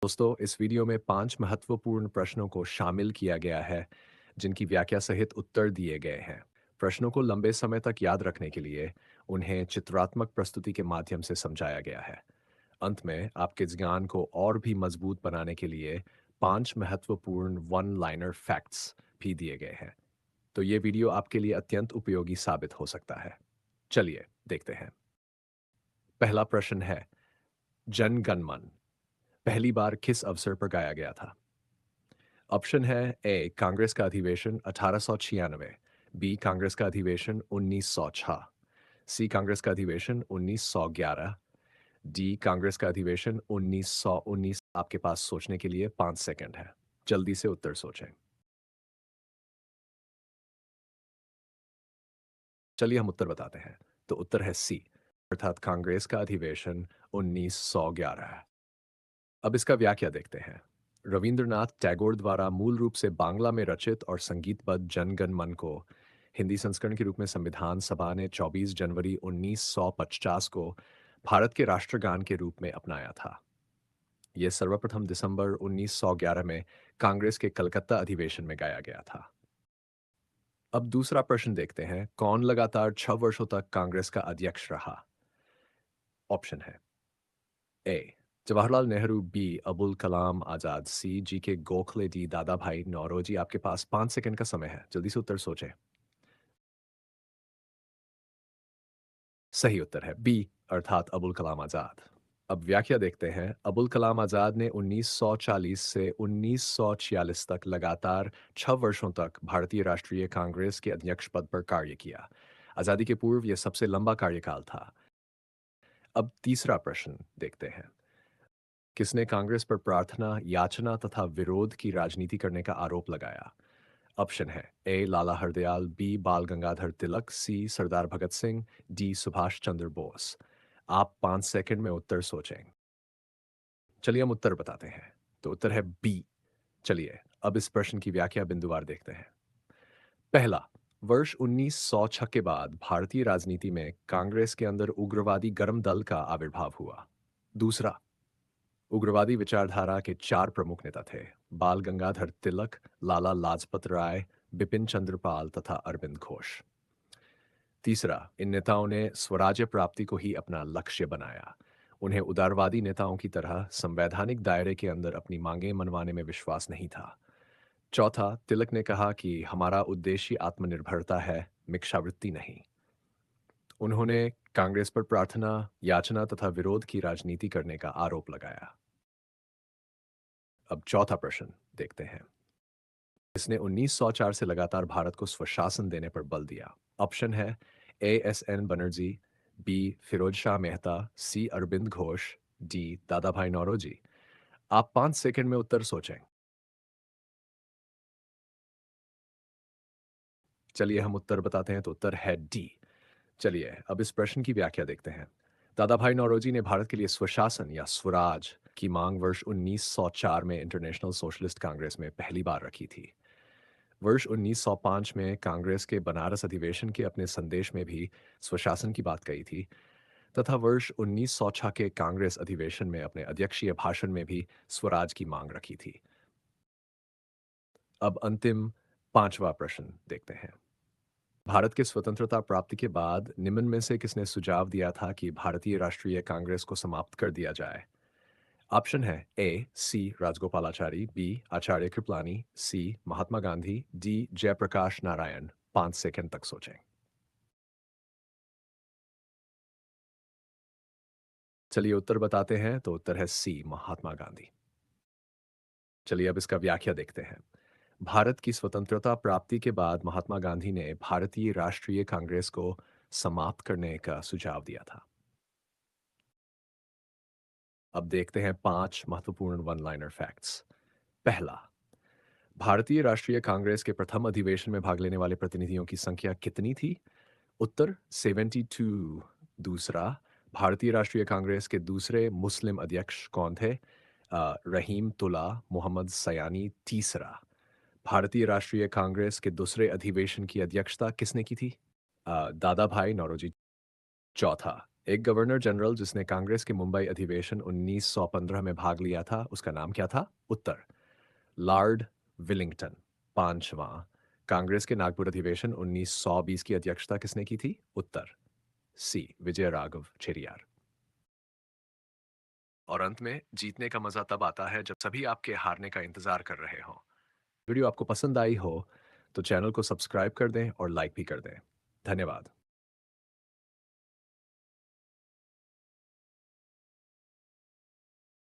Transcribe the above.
दोस्तों, इस वीडियो में 5 महत्वपूर्ण प्रश्नों को शामिल किया गया है, जिनकी व्याख्या सहित उत्तर दिए गए हैं। प्रश्नों को लंबे समय तक याद रखने के लिए उन्हें चित्रात्मक प्रस्तुति के माध्यम से समझाया गया है। अंत में आपके ज्ञान को और भी मजबूत बनाने के लिए 5 महत्वपूर्ण वन लाइनर फैक्ट्स भी दिए गए हैं। तो ये वीडियो आपके लिए अत्यंत उपयोगी साबित हो सकता है। चलिए, देखते हैं। पहला प्रश्न है, जन गण मन पहली बार किस अवसर पर गाया गया था? ऑप्शन है ए कांग्रेस का अधिवेशन 1896, बी कांग्रेस का अधिवेशन 1906, सी कांग्रेस का अधिवेशन 1911, डी कांग्रेस का अधिवेशन 1919। आपके पास सोचने के लिए 5 सेकंड है। जल्दी से उत्तर सोचें। चलिए हम उत्तर बताते हैं। तो उत्तर है सी, अर्थात कांग्रेस का अधिवेशन 1911। अब इसका व्याख्या देखते हैं। रविंद्रनाथ टैगोर द्वारा मूल रूप से बांग्ला में रचित और संगीतबद्ध जन गण मन को हिंदी संस्करण के रूप में संविधान सभा ने 24 जनवरी 1950 को भारत के राष्ट्रगान के रूप में अपनाया था। यह सर्वप्रथम दिसंबर 1911 में कांग्रेस के कलकत्ता अधिवेशन में गाया गया था। अब दूसरा प्रश्न देखते हैं, कौन लगातार 6 वर्षों तक कांग्रेस का अध्यक्ष रहा? ऑप्शन है ए जवाहरलाल नेहरू, बी अबुल कलाम आजाद, सी जी के गोखले, डी दादा भाई नौरोजी। आपके पास 5 सेकंड का समय है। जल्दी से उत्तर सोचें। सही उत्तर है बी, अर्थात अबुल कलाम आजाद। अब व्याख्या देखते हैं। अबुल कलाम आजाद ने 1940 से 1946 तक लगातार 6 वर्षों तक भारतीय राष्ट्रीय कांग्रेस के अध्यक्ष पद पर कार्य किया। आजादी के पूर्व यह सबसे लंबा कार्यकाल था। अब तीसरा प्रश्न देखते हैं। किसने कांग्रेस पर प्रार्थना, याचना तथा विरोध की राजनीति करने का आरोप लगाया? ऑप्शन है ए लाला हरदयाल, बी बाल गंगाधर तिलक, सी सरदार भगत सिंह, डी सुभाष चंद्र बोस। आप 5 सेकंड में उत्तर सोचें। चलिए हम उत्तर बताते हैं। तो उत्तर है बी। चलिए अब इस प्रश्न की व्याख्या बिंदुवार देखते हैं। पहला, वर्ष 1906 के बाद भारतीय राजनीति में कांग्रेस के अंदर उग्रवादी गर्म दल का आविर्भाव हुआ। दूसरा, उग्रवादी विचारधारा के 4 प्रमुख नेता थे, बाल गंगाधर तिलक, लाला लाजपत राय, बिपिन चंद्र पाल तथा अरविंद घोष। तीसरा, इन नेताओं ने स्वराज्य प्राप्ति को ही अपना लक्ष्य बनाया। उन्हें उदारवादी नेताओं की तरह संवैधानिक दायरे के अंदर अपनी मांगें मनवाने में विश्वास नहीं था। चौथा, तिलक ने कहा कि हमारा उद्देश्य आत्मनिर्भरता है, भिक्षावृत्ति नहीं। उन्होंने कांग्रेस पर प्रार्थना, याचना तथा विरोध की राजनीति करने का आरोप लगाया। अब चौथा प्रश्न देखते हैं। इसने 1904 से लगातार भारत को स्वशासन देने पर बल दिया। ऑप्शन है A S N Banerjee, B Firoz Shah Mehta, C Aurobindo Ghosh, D Dadabhai Naoroji. आप 5 सेकंड में उत्तर सोचें। चलिए हम उत्तर बताते हैं। तो उत्तर है डी। चलिए अब इस प्रश्न की व्याख्या देखते हैं। दादा भाई नौरोजी ने भारत के लिए स्वशासन या स्वराज की मांग वर्ष 1904 में इंटरनेशनल सोशलिस्ट कांग्रेस में पहली बार रखी थी। वर्ष 1905 में कांग्रेस के बनारस अधिवेशन के अपने संदेश में भी स्वशासन की बात कही थी, तथा वर्ष 1906 के कांग्रेस अधिवेशन में अपने अध्यक्षीय भाषण में भी स्वराज की मांग रखी थी। अब अंतिम 5वां प्रश्न देखते हैं। भारत के स्वतंत्रता प्राप्ति के बाद निम्न में से किसने सुझाव दिया था कि भारतीय राष्ट्रीय कांग्रेस को समाप्त कर दिया जाए? ऑप्शन है ए सी राजगोपालाचारी, बी आचार्य कृपलानी, सी महात्मा गांधी, डी जयप्रकाश नारायण। 5 सेकंड तक सोचें। चलिए उत्तर बताते हैं। तो उत्तर है सी महात्मा गांधी। चलिए अब इसका व्याख्या देखते हैं। भारत की स्वतंत्रता प्राप्ति के बाद महात्मा गांधी ने भारतीय राष्ट्रीय कांग्रेस को समाप्त करने का सुझाव दिया था। अब देखते हैं 5 महत्वपूर्ण वन लाइनर फैक्ट्स। पहला, भारतीय राष्ट्रीय कांग्रेस के प्रथम अधिवेशन में भाग लेने वाले प्रतिनिधियों की संख्या कितनी थी? उत्तर 72। दूसरा, भारतीय राष्ट्रीय कांग्रेस के दूसरे मुस्लिम अध्यक्ष कौन थे? रहीम तुला मोहम्मद सयानी। तीसरा, भारतीय राष्ट्रीय कांग्रेस के दूसरे अधिवेशन की अध्यक्षता किसने की थी? दादा भाई नौरोजी। चौथा, एक गवर्नर जनरल जिसने कांग्रेस के मुंबई अधिवेशन 1915 में भाग लिया था, उसका नाम क्या था? उत्तर लॉर्ड विलिंगटन। पांचवा, कांग्रेस के नागपुर अधिवेशन 1920 की अध्यक्षता किसने की थी? उत्तर सी विजय राघव चेरियार। और अंत में, जीतने का मजा तब आता है जब सभी आपके हारने का इंतजार कर रहे हों। वीडियो आपको पसंद आई हो तो चैनल को सब्सक्राइब कर दें और लाइक भी कर दें। धन्यवाद।